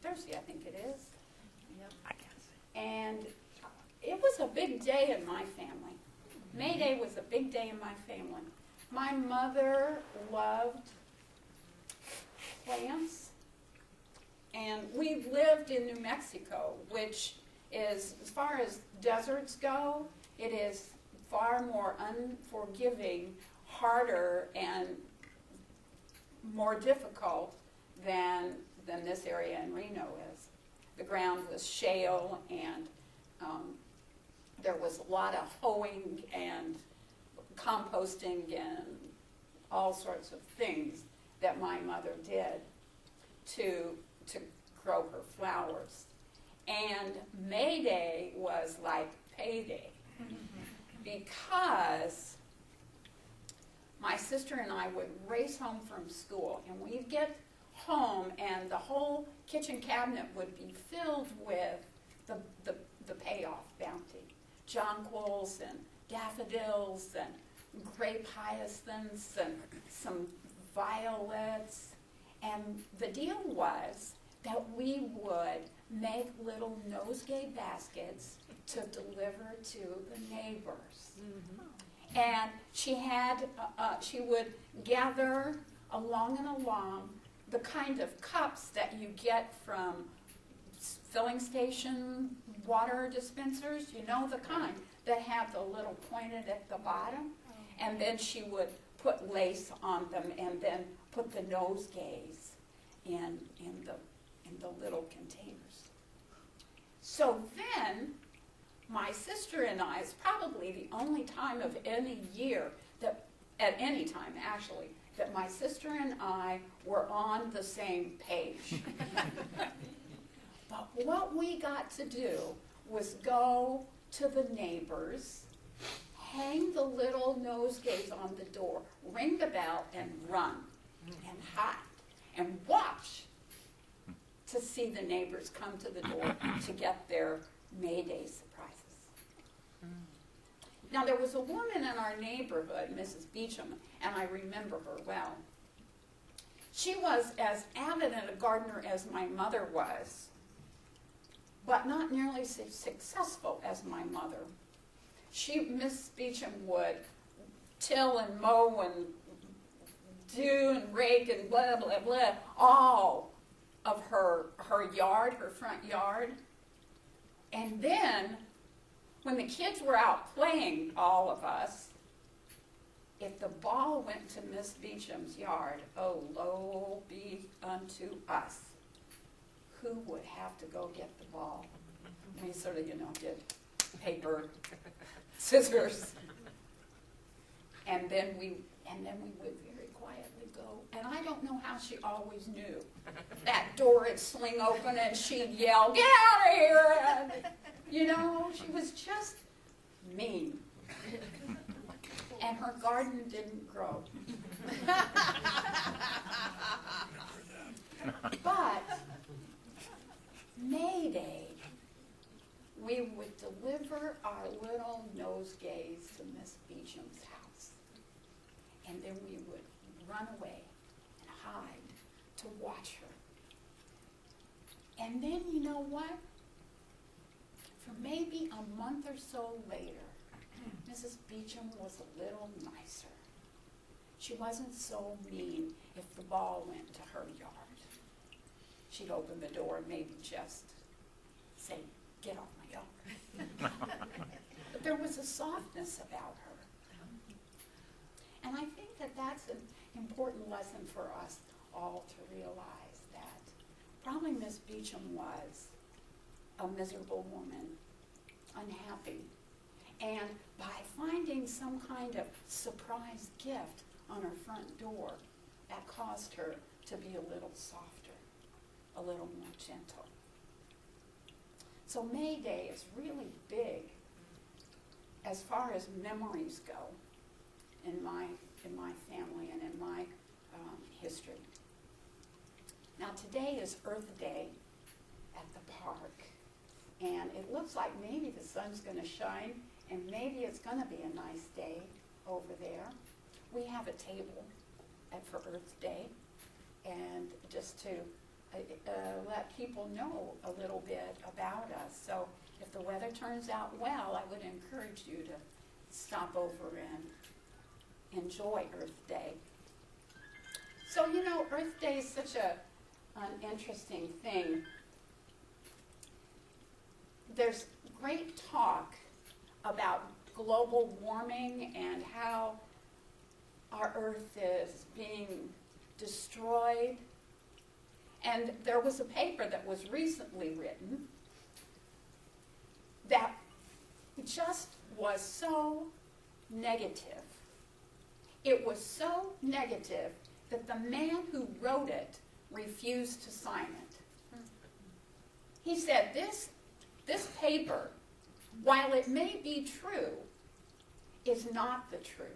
Thursday, I think it is. Yep. And it was a big day in my family. May Day was a big day in my family. My mother loved plants, and we lived in New Mexico, which is, as far as deserts go, it is far more unforgiving, harder, and more difficult than this area in Reno is. The ground was shale, and there was a lot of hoeing and composting and all sorts of things that my mother did to grow her flowers. And May Day was like payday because my sister and I would race home from school, and we'd get home and the whole kitchen cabinet would be filled with the payoff bounty. Jonquils and daffodils and grape hyacinths and some violets. And the deal was that we would make little nosegay baskets to deliver to the neighbors. Mm-hmm. And she would gather along and along the kind of cups that you get from filling station water dispensers, you know, the kind that have the little pointed at the bottom. And then she would put lace on them and then put the nosegays in the little containers. So then, my sister and I, it's probably the only time of any year that, at any time actually, that my sister and I were on the same page. But what we got to do was go to the neighbors, hang the little nosegays on the door, ring the bell, and run, and hide, and watch to see the neighbors come to the door to get their May Day surprises. Now, there was a woman in our neighborhood, Mrs. Beecham, and I remember her well. She was as avid a gardener as my mother was, but not nearly so successful as my mother. Miss Beecham would till and mow and do and rake and blah, blah, blah, all of her yard, her front yard. And then, when the kids were out playing, all of us, if the ball went to Miss Beecham's yard, oh, woe be unto us. Who would have to go get the ball? We sort of, did paper, scissors. And then we would very quietly go. And I don't know how she always knew. That door would swing open and she'd yell, "Get out of here!" And, she was just mean. And her garden didn't grow. But May Day, we would deliver our little nosegays to Miss Beecham's house. And then we would run away and hide to watch her. And then, you know what? For maybe a month or so later, Mrs. Beecham was a little nicer. She wasn't so mean if the ball went to her yard. She'd open the door and maybe just say, "Get off my yard." But there was a softness about her. And I think that that's an important lesson for us all to realize that probably Miss Beecham was a miserable woman, unhappy. And by finding some kind of surprise gift on her front door, that caused her to be a little softer, a little more gentle. So May Day is really big as far as memories go in my family and in my history. Now today is Earth Day at the park, and it looks like maybe the sun's going to shine, and maybe it's going to be a nice day over there. We have a table for Earth Day, and just to let people know a little bit about us. So if the weather turns out well, I would encourage you to stop over and enjoy Earth Day. So, you know, Earth Day is such an interesting thing. There's great talk about global warming and how our Earth is being destroyed. And there was a paper that was recently written that just was so negative. It was so negative that the man who wrote it refused to sign it. He said, this paper, while it may be true, is not the truth.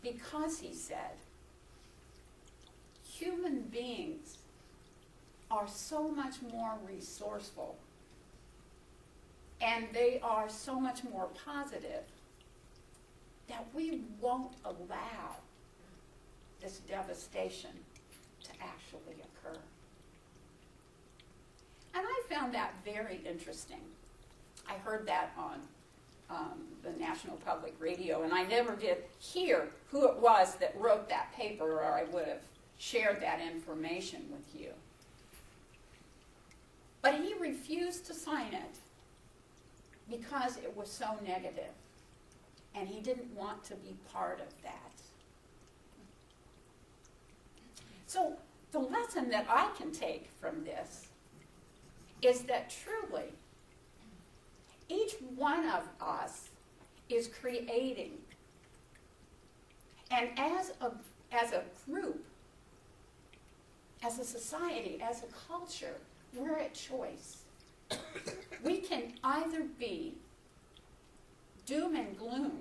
Because, he said, human beings are so much more resourceful and they are so much more positive that we won't allow this devastation to actually occur. And I found that very interesting. I heard that on the National Public Radio, and I never did hear who it was that wrote that paper, or I would have shared that information with you. But he refused to sign it because it was so negative, and he didn't want to be part of that. So the lesson that I can take from this is that truly each one of us is creating, and as a group, as a society, as a culture, we're at choice. We can either be doom and gloom,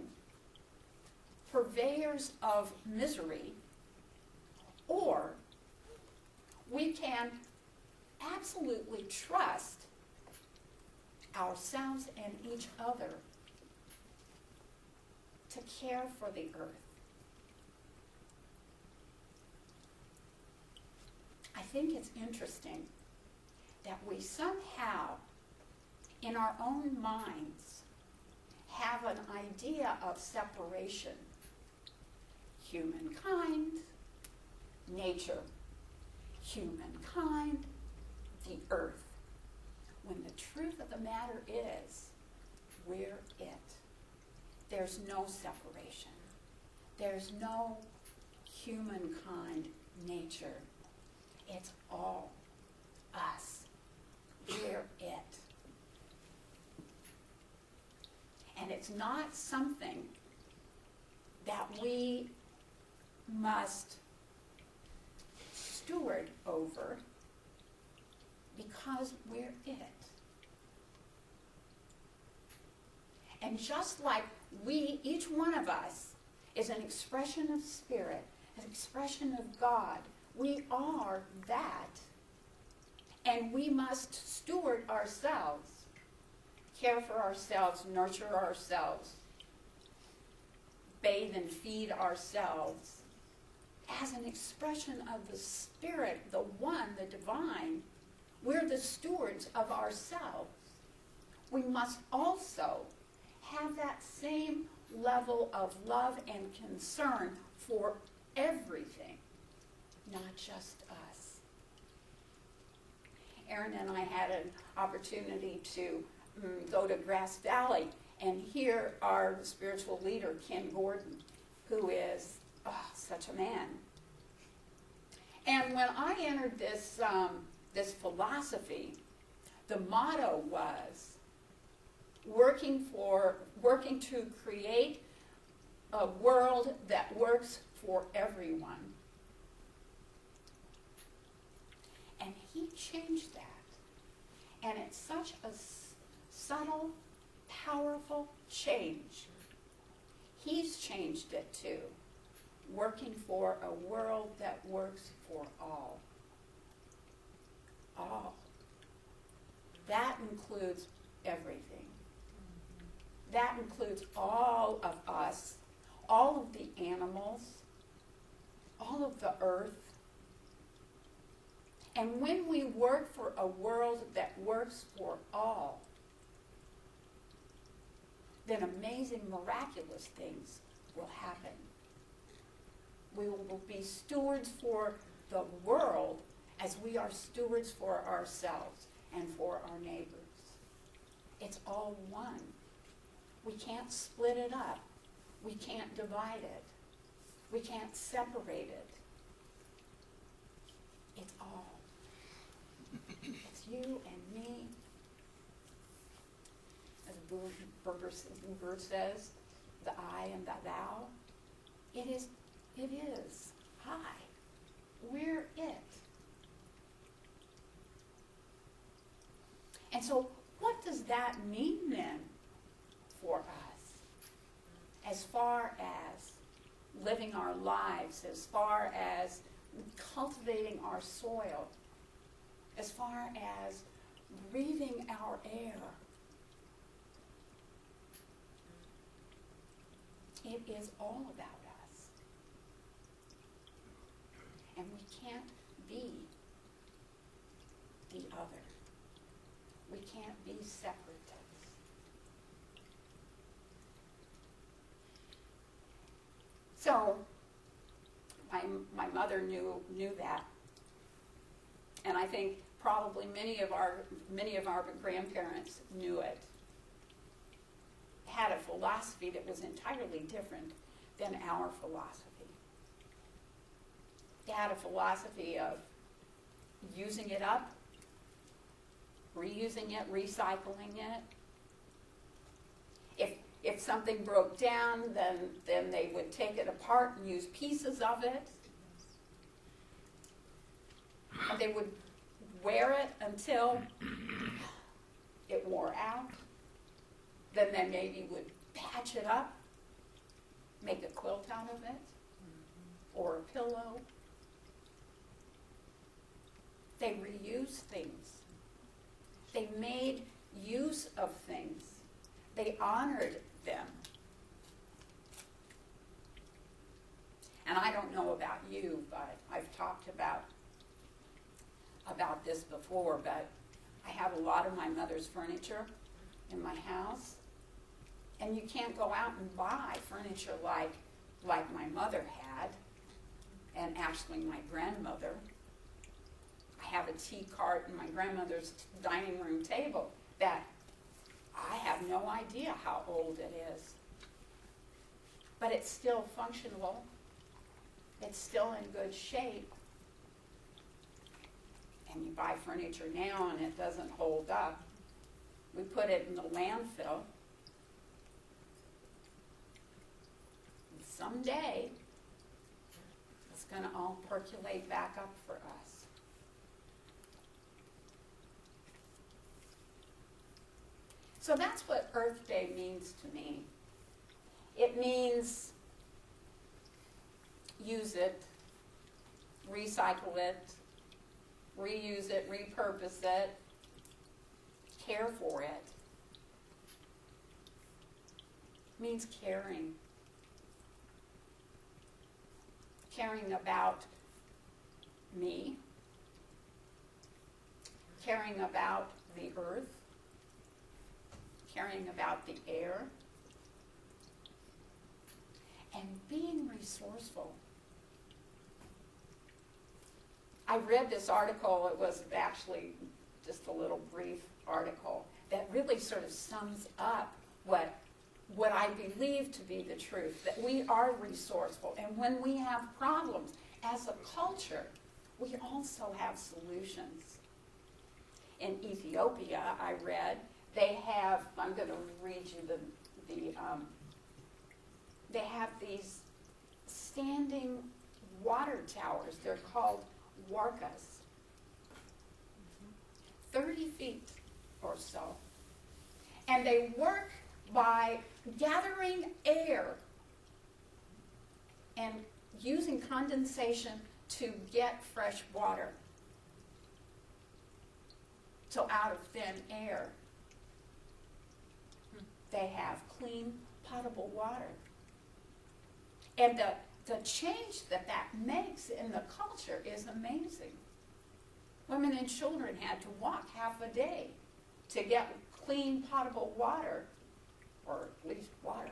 purveyors of misery, or we can absolutely trust ourselves and each other to care for the earth. I think it's interesting that we somehow, in our own minds, have an idea of separation. Humankind, nature, humankind, the earth. When the truth of the matter is, we're it. There's no separation. There's no humankind, nature. It's all us. We're it. And it's not something that we must steward over because we're it. And just like we, each one of us, is an expression of spirit, an expression of God, we are that. And we must steward ourselves, care for ourselves, nurture ourselves, bathe and feed ourselves as an expression of the Spirit, the one, the divine. We're the stewards of ourselves. We must also have that same level of love and concern for everything, not just us. Aaron and I had an opportunity to go to Grass Valley and hear our spiritual leader, Ken Gordon, who is such a man. And when I entered this philosophy, the motto was working to create a world that works for everyone. And he changed that. And it's such a subtle, powerful change. He's changed it too. Working for a world that works for all. All. That includes everything. That includes all of us, all of the animals, all of the earth. And when we work for a world that works for all, then amazing, miraculous things will happen. We will be stewards for the world as we are stewards for ourselves and for our neighbors. It's all one. We can't split it up. We can't divide it. We can't separate it. It's all. It's you and me. As Berger says, the I and the thou. It is I. We're it. And so what does that mean then for us? As far as living our lives, as far as cultivating our soil, as far as breathing our air. It is all about us. And we can't be the other. We can't be separatists. So, my mother knew that, and I think probably many of our grandparents knew it. Had a philosophy that was entirely different than our philosophy. They had a philosophy of using it up, reusing it, recycling it. If something broke down, then they would take it apart and use pieces of it. And they would wear it until it wore out. Then they maybe would patch it up, make a quilt out of it, or a pillow. They reused things. They made use of things. They honored them. And I don't know about you, but I've talked about this before, but I have a lot of my mother's furniture in my house. And you can't go out and buy furniture like my mother had, and actually my grandmother. I have a tea cart in my grandmother's dining room table that I have no idea how old it is. But it's still functional. It's still in good shape. And you buy furniture now and it doesn't hold up. We put it in the landfill. And someday, it's going to all percolate back up for us. So that's what Earth Day means to me. It means use it, recycle it, reuse it, repurpose it, care for it. It means caring. Caring about me, caring about the earth, caring about the air, and being resourceful. I read this article. It was actually just a little brief article that really sort of sums up what I believe to be the truth, that we are resourceful. And when we have problems as a culture, we also have solutions. In Ethiopia, I read, they have, I'm going to read you they have these standing water towers. They're called warkas, 30 feet or so. And they work by gathering air and using condensation to get fresh water. So out of thin air, they have clean, potable water. And the change that makes in the culture is amazing. When women and children had to walk half a day to get clean, potable water, or at least water.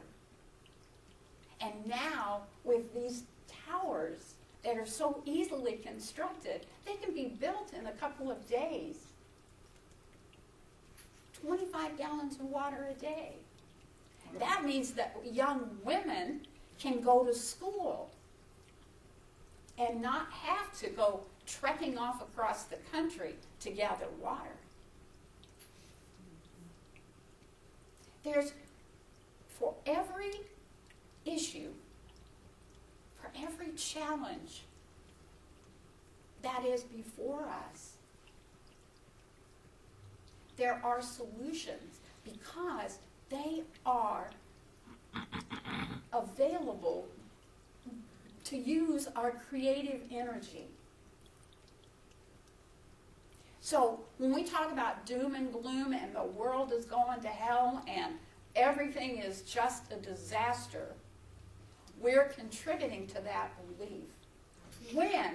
And now, with these towers that are so easily constructed, they can be built in a couple of days. 25 gallons of water a day. That means that young women can go to school and not have to go trekking off across the country to gather water. There's, for every issue, for every challenge that is before us, there are solutions because they are available to use our creative energy. So when we talk about doom and gloom and the world is going to hell and everything is just a disaster, we're contributing to that belief. When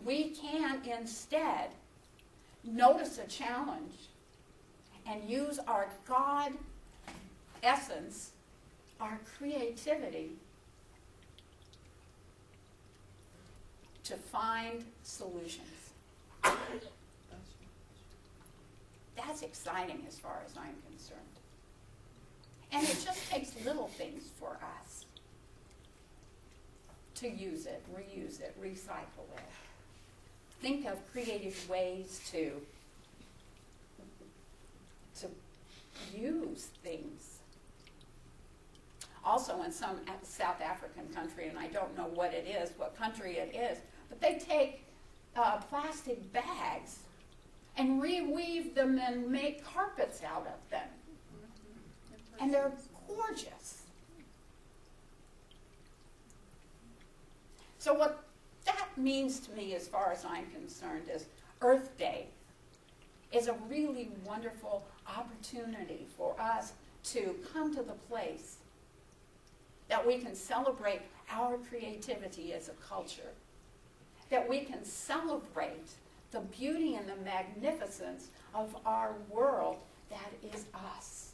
we can instead notice a challenge and use our God essence, our creativity, to find solutions. That's exciting as far as I'm concerned. And it just takes little things for us to use it, reuse it, recycle it. Think of creative ways to use things. Also in some South African country, and I don't know what it is, what country it is, but they take plastic bags and reweave them and make carpets out of them. And they're gorgeous. So what that means to me as far as I'm concerned is Earth Day is a really wonderful opportunity for us to come to the place that we can celebrate our creativity as a culture, that we can celebrate the beauty and the magnificence of our world that is us.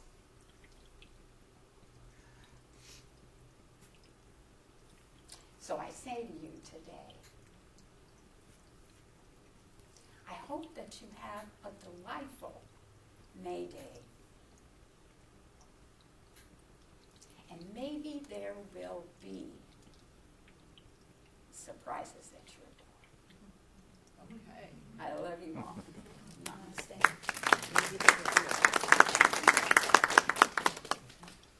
So I say to you today, I hope that you have a delightful May Day. And maybe there will be surprises at your door. Okay. I love you all. Namaste.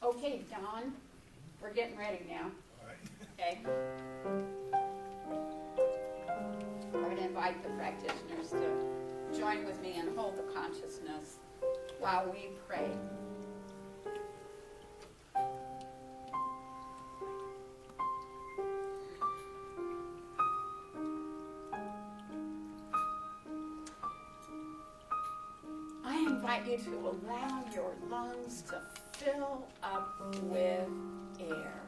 Okay, Don, we're getting ready now. All right. Okay? I'm going to invite the practitioners to join with me and hold the consciousness while we pray. I invite you to allow your lungs to fill up with air.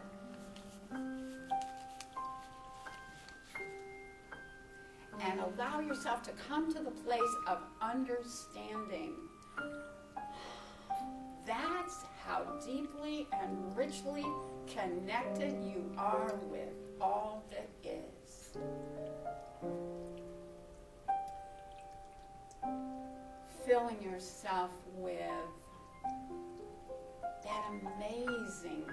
And allow yourself to come to the place of understanding. That's how deeply and richly connected you are with all that is. Filling yourself with that amazing,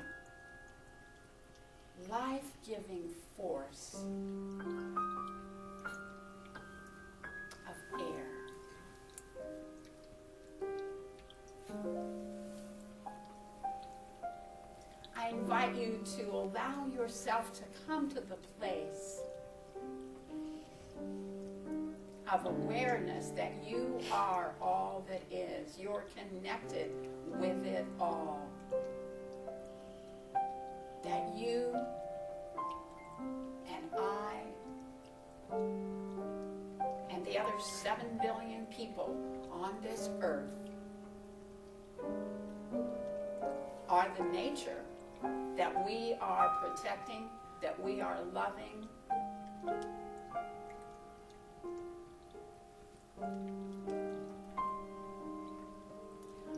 life-giving force of air. I invite you to allow yourself to come to the place of awareness that you are all that is. You're connected with it all. That you and I and the other 7 billion people on this earth are the nature that we are protecting, that we are loving,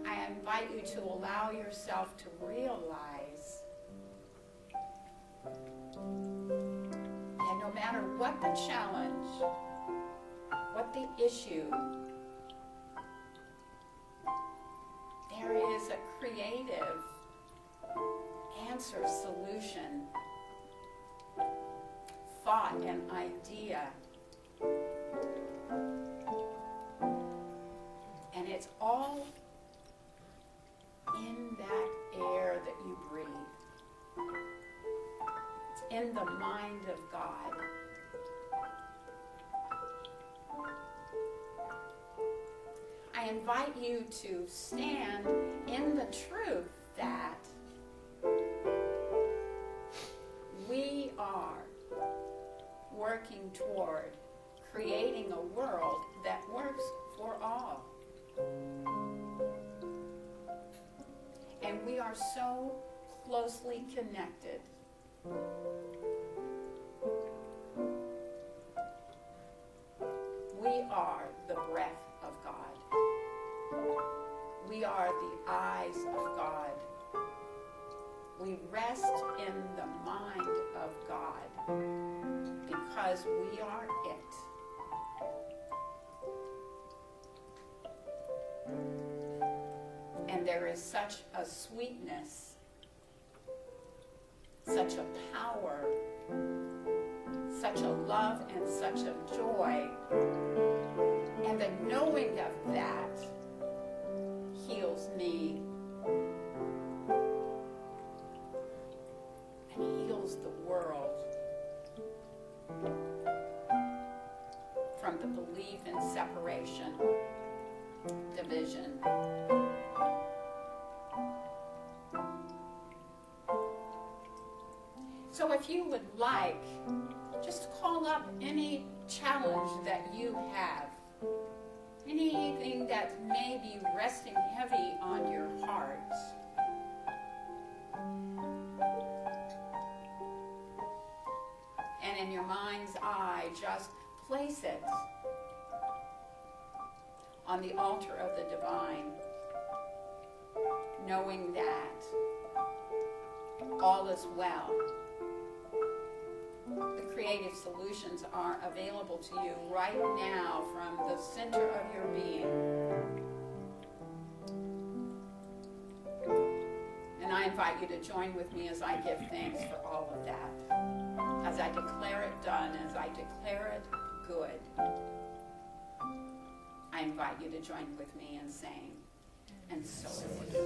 I invite you to allow yourself to realize that no matter what the challenge, what the issue, there is a creative answer, solution, thought, and idea. And it's all in that air that you breathe. It's in the mind of God. I invite you to stand in the truth that we are working toward creating a world that works for all. And we are so closely connected. We are the breath of God. We are the eyes of God. We rest in the mind of God because we are it. And there is such a sweetness, such a power, such a love and such a joy. And the knowing of that heals me and heals the world from the belief in separation, division. So if you would like, just call up any challenge that you have, anything that may be resting heavy on your heart. And in your mind's eye, just place it on the altar of the divine, knowing that all is well. The creative solutions are available to you right now from the center of your being. And I invite you to join with me as I give thanks for all of that, as I declare it done, as I declare it good. I invite you to join with me in saying, and so it is.